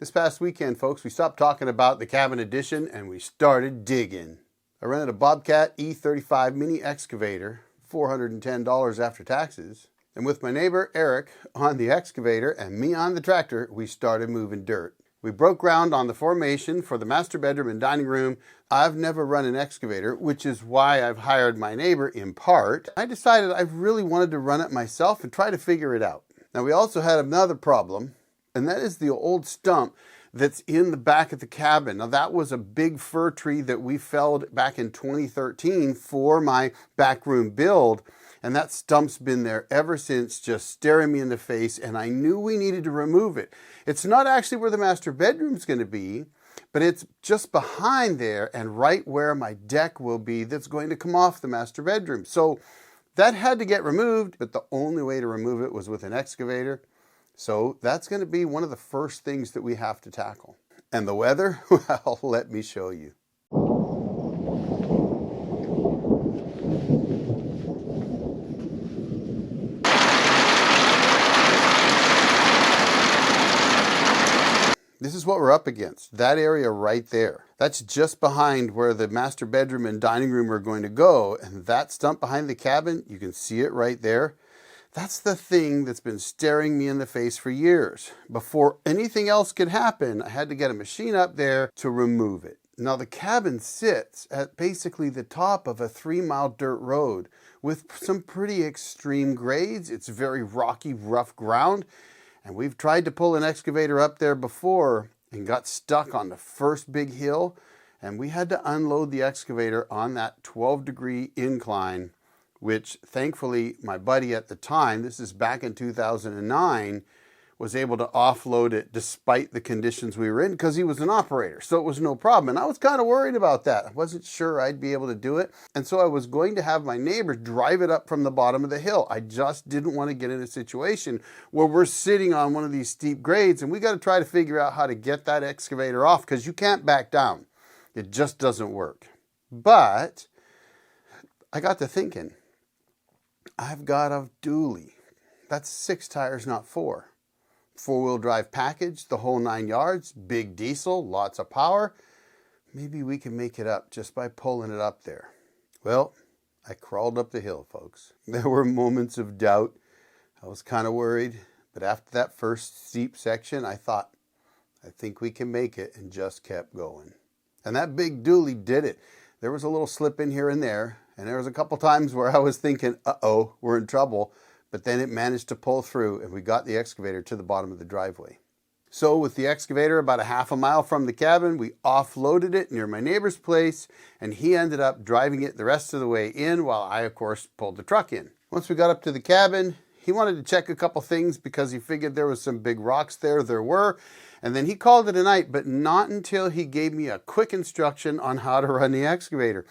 This past weekend, folks, we stopped talking about the cabin edition and we started digging. I rented a Bobcat E35 mini-excavator, $410 after taxes. And with my neighbor Eric on the excavator and me on the tractor, we started moving dirt. We broke ground on the formation for the master bedroom and dining room. I've never run an excavator, which is why I've hired my neighbor in part. I decided I really wanted to run it myself and try to figure it out. Now, we also had another problem, and that is the old stump that's in the back of the cabin. Now, that was a big fir tree that we felled back in 2013 for my back room build. And that stump's been there ever since, just staring me in the face, and I knew we needed to remove it. It's not actually where the master bedroom's going to be, but it's just behind there and right where my deck will be that's going to come off the master bedroom. So that had to get removed, but the only way to remove it was with an excavator. So that's going to be one of the first things that we have to tackle. And the weather? Well, let me show you. This is what we're up against, that area right there. That's just behind where the master bedroom and dining room are going to go. And that stump behind the cabin, you can see it right there. That's the thing that's been staring me in the face for years. Before anything else could happen, I had to get a machine up there to remove it. Now, the cabin sits at basically the top of a 3-mile dirt road with some pretty extreme grades. It's very rocky, rough ground. And we've tried to pull an excavator up there before and got stuck on the first big hill. And we had to unload the excavator on that 12-degree incline, which thankfully my buddy at the time, this is back in 2009, was able to offload it despite the conditions we were in because he was an operator. So it was no problem. And I was kind of worried about that. I wasn't sure I'd be able to do it. And so I was going to have my neighbor drive it up from the bottom of the hill. I just didn't want to get in a situation where we're sitting on one of these steep grades and we got to try to figure out how to get that excavator off because you can't back down. It just doesn't work. But I got to thinking, I've got a dually. That's 6 tires, not 4. 4-wheel drive package, the whole 9 yards, big diesel, lots of power. Maybe we can make it up just by pulling it up there. Well, I crawled up the hill, folks. There were moments of doubt. I was kind of worried, but after that first steep section, I thought, I think we can make it, and just kept going. And that big dually did it. There was a little slip in here and there, and there was a couple times where I was thinking, uh-oh, we're in trouble. But then it managed to pull through and we got the excavator to the bottom of the driveway. So with the excavator about a half a mile from the cabin, we offloaded it near my neighbor's place and he ended up driving it the rest of the way in while I, of course, pulled the truck in. Once we got up to the cabin, he wanted to check a couple things because he figured there was some big rocks there. There were. And then he called it a night, but not until he gave me a quick instruction on how to run the excavator.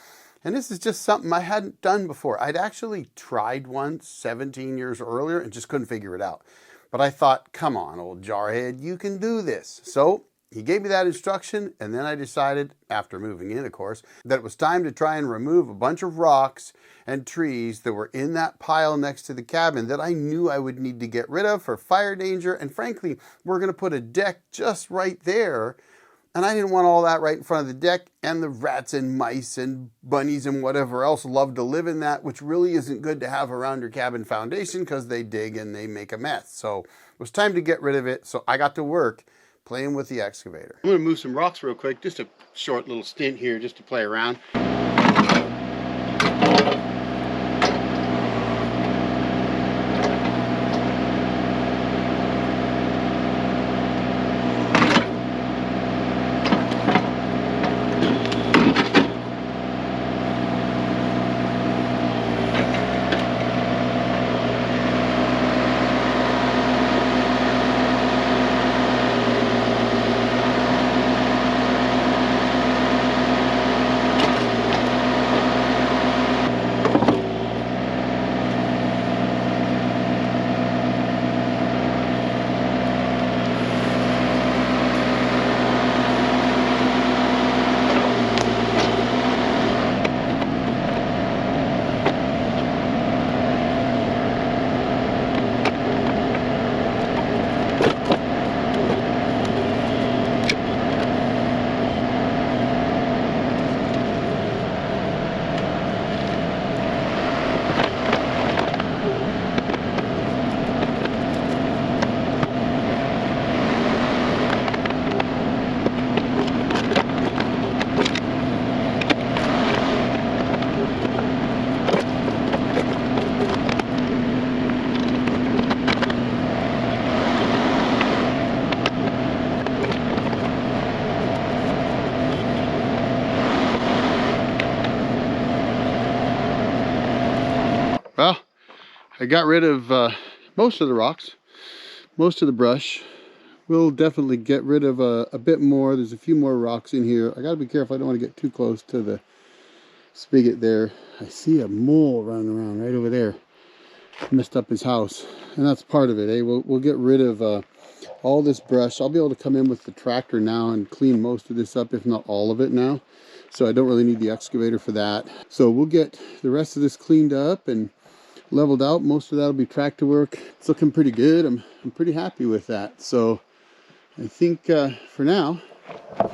And this is just something I hadn't done before. I'd actually tried once 17 years earlier and just couldn't figure it out. But I thought, come on, old Jarhead, you can do this. So he gave me that instruction, and then I decided, after moving in, of course, that it was time to try and remove a bunch of rocks and trees that were in that pile next to the cabin that I knew I would need to get rid of for fire danger. And frankly, we're going to put a deck just right there. And I didn't want all that right in front of the deck, and the rats and mice and bunnies and whatever else love to live in that, which really isn't good to have around your cabin foundation because they dig and they make a mess. So it was time to get rid of it. So I got to work playing with the excavator. I'm going to move some rocks real quick, just a short little stint here just to play around. I got rid of most of the rocks, most of the brush. We'll definitely get rid of a bit more. There's a few more rocks in here. I gotta be careful. I don't want to get too close to the spigot there. I see a mole running around right over there. Messed up his house, and that's part of it. Eh? We'll get rid of all this brush. I'll be able to come in with the tractor now and clean most of this up, if not all of it now. So I don't really need the excavator for that. So we'll get the rest of this cleaned up and leveled out. Most of that will be tractor work. It's looking pretty good. I'm pretty happy with that. So I think for now, I'm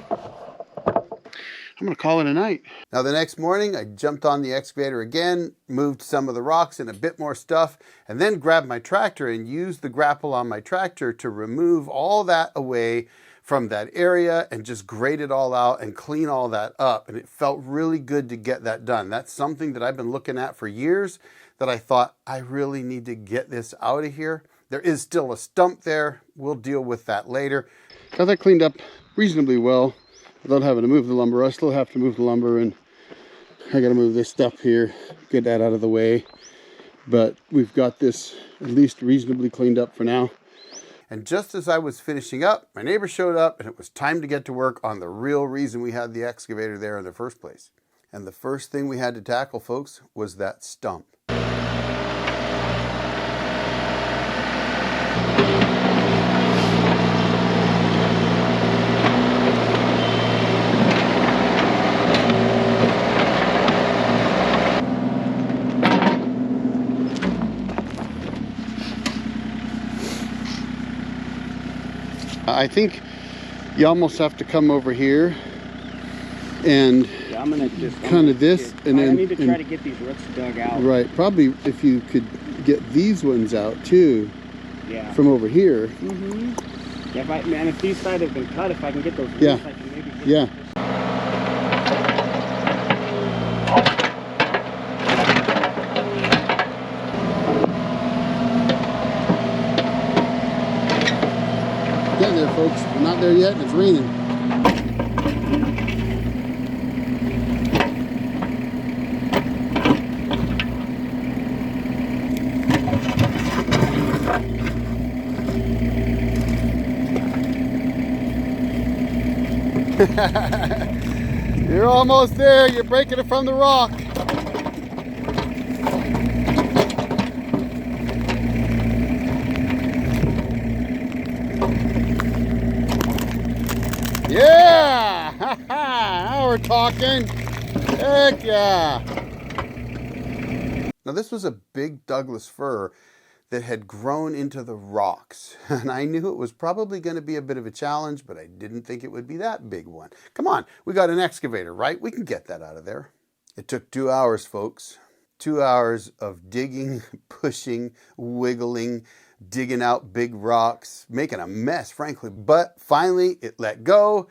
going to call it a night. Now the next morning, I jumped on the excavator again, moved some of the rocks and a bit more stuff, and then grabbed my tractor and used the grapple on my tractor to remove all that away from that area and just grade it all out and clean all that up. And it felt really good to get that done. That's something that I've been looking at for years, that I thought I really need to get this out of here. There is still a stump there. We'll deal with that later. Got that cleaned up reasonably well without having to move the lumber. I still have to move the lumber, and I got to move this stuff here, get that out of the way. But we've got this at least reasonably cleaned up for now. And just as I was finishing up, my neighbor showed up, and it was time to get to work on the real reason we had the excavator there in the first place. And the first thing we had to tackle, folks, was that stump. I think you almost have to come over here and I'm gonna just kind of this, and then I need to try to get these roots dug out. Right, probably if you could get these ones out too. Yeah. From over here. Mm-hmm. Yeah, if these sides have been cut, if I can get those roots, yeah. I can maybe get yeah. Get there, folks. We're not there yet, and it's raining. You're almost there. You're breaking it from the rock. Yeah! Now we're talking. Heck yeah! Now this was a big Douglas fir that had grown into the rocks. And I knew it was probably going to be a bit of a challenge, but I didn't think it would be that big one. Come on, we got an excavator, right? We can get that out of there. It took 2 hours, folks. 2 hours of digging, pushing, wiggling, digging out big rocks, making a mess, frankly. But finally, it let go,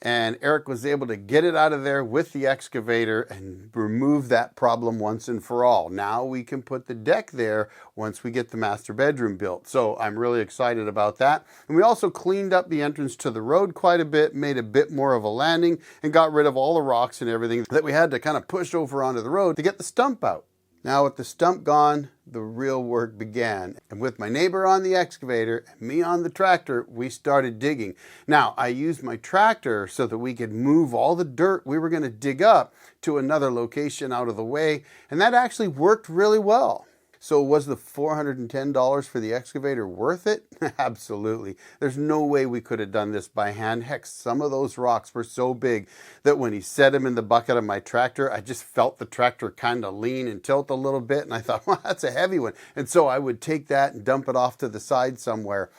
and Eric was able to get it out of there with the excavator and remove that problem once and for all. Now we can put the deck there once we get the master bedroom built. So I'm really excited about that. And we also cleaned up the entrance to the road quite a bit, made a bit more of a landing, and got rid of all the rocks and everything that we had to kind of push over onto the road to get the stump out. Now with the stump gone, the real work began. And with my neighbor on the excavator and me on the tractor, we started digging. Now, I used my tractor so that we could move all the dirt we were going to dig up to another location out of the way, and that actually worked really well. So was the $410 for the excavator worth it? Absolutely. There's no way we could have done this by hand. Heck, some of those rocks were so big that when he set them in the bucket of my tractor, I just felt the tractor kind of lean and tilt a little bit, and I thought, well, that's a heavy one. And so I would take that and dump it off to the side somewhere.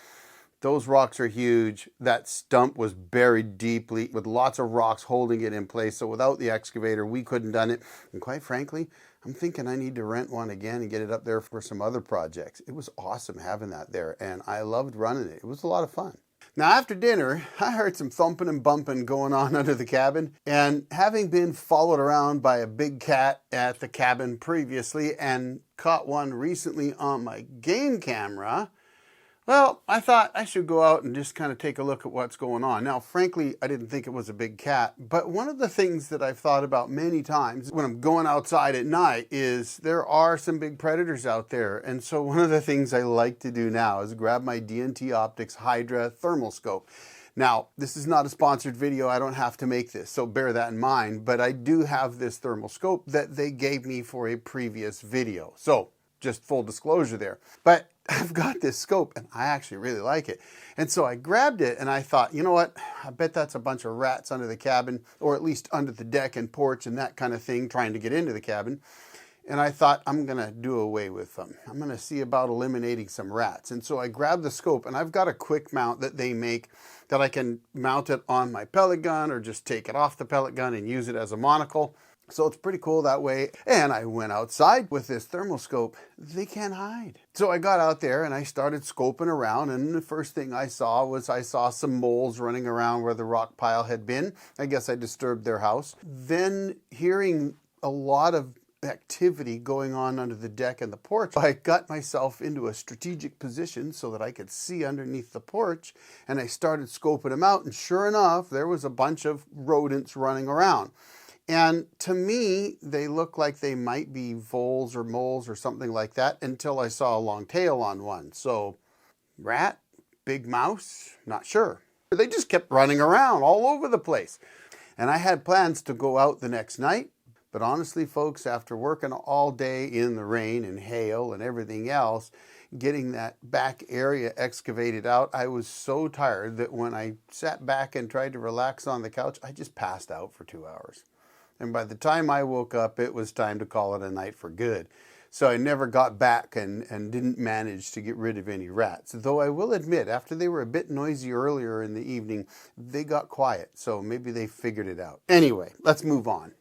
Those rocks are huge. That stump was buried deeply with lots of rocks holding it in place. So without the excavator, we couldn't have done it. And quite frankly, I'm thinking I need to rent one again and get it up there for some other projects. It was awesome having that there, and I loved running it. It was a lot of fun. Now after dinner, I heard some thumping and bumping going on under the cabin, and having been followed around by a big cat at the cabin previously and caught one recently on my game camera, Well, I thought I should go out and just kind of take a look at what's going on. Now, frankly, I didn't think it was a big cat, but one of the things that I've thought about many times when I'm going outside at night is there are some big predators out there. And so one of the things I like to do now is grab my D&T Optics Hydra thermal scope. Now, this is not a sponsored video. I don't have to make this, so bear that in mind. But I do have this thermal scope that they gave me for a previous video. So just full disclosure there. But I've got this scope and I actually really like it. And so I grabbed it and I thought, you know what? I bet that's a bunch of rats under the cabin, or at least under the deck and porch and that kind of thing, trying to get into the cabin. And I thought, I'm going to do away with them. I'm going to see about eliminating some rats. And so I grabbed the scope, and I've got a quick mount that they make that I can mount it on my pellet gun or just take it off the pellet gun and use it as a monocle. So it's pretty cool that way. And I went outside with this thermal scope. They can't hide. So I got out there and I started scoping around, and the first thing I saw was some moles running around where the rock pile had been. I guess I disturbed their house. Then hearing a lot of activity going on under the deck and the porch, I got myself into a strategic position so that I could see underneath the porch, and I started scoping them out, and sure enough, there was a bunch of rodents running around. And to me, they look like they might be voles or moles or something like that until I saw a long tail on one. So, rat, big mouse, not sure. They just kept running around all over the place. And I had plans to go out the next night. But honestly, folks, after working all day in the rain and hail and everything else, getting that back area excavated out, I was so tired that when I sat back and tried to relax on the couch, I just passed out for 2 hours. And by the time I woke up, it was time to call it a night for good. So I never got back and didn't manage to get rid of any rats. Though I will admit, after they were a bit noisy earlier in the evening, they got quiet. So maybe they figured it out. Anyway, let's move on.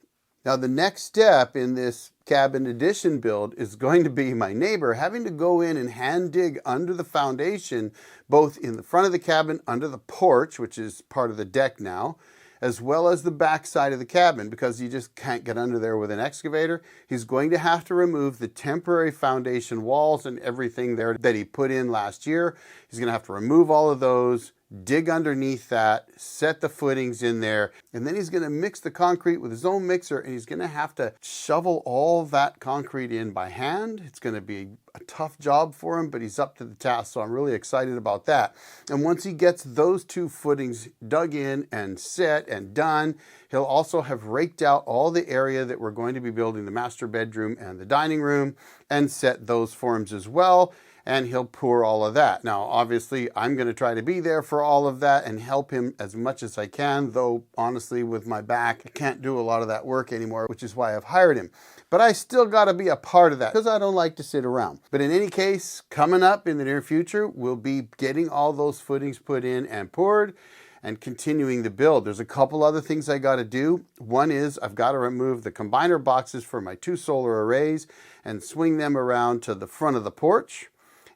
Now, the next step in this cabin addition build is going to be my neighbor having to go in and hand dig under the foundation, both in the front of the cabin, under the porch, which is part of the deck now, as well as the back side of the cabin, because you just can't get under there with an excavator. He's going to have to remove the temporary foundation walls and everything there that he put in last year. He's going to have to remove all of those, dig underneath that, set the footings in there, and then he's going to mix the concrete with his own mixer, and he's going to have to shovel all that concrete in by hand. It's going to be a tough job for him, but he's up to the task, so I'm really excited about that. And once he gets those 2 footings dug in and set and done, he'll also have raked out all the area that we're going to be building the master bedroom and the dining room and set those forms as well. And he'll pour all of that. Now, obviously, I'm going to try to be there for all of that and help him as much as I can, though, honestly, with my back, I can't do a lot of that work anymore, which is why I've hired him. But I still got to be a part of that because I don't like to sit around. But in any case, coming up in the near future, we'll be getting all those footings put in and poured and continuing the build. There's a couple other things I got to do. One is I've got to remove the combiner boxes for my 2 solar arrays and swing them around to the front of the porch.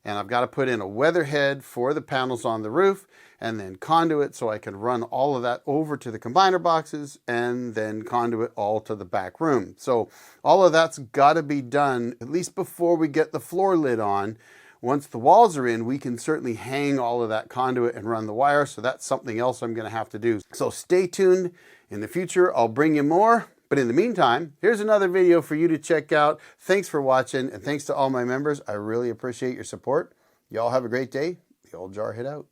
And I've got to put in a weather head for the panels on the roof, and then conduit so I can run all of that over to the combiner boxes, and then conduit all to the back room. So all of that's got to be done at least before we get the floor lid on. Once the walls are in, we can certainly hang all of that conduit and run the wire. So that's something else I'm going to have to do. So stay tuned. In the future, I'll bring you more. But in the meantime, here's another video for you to check out. Thanks for watching, and thanks to all my members. I really appreciate your support. Y'all have a great day. The old Jarhead out.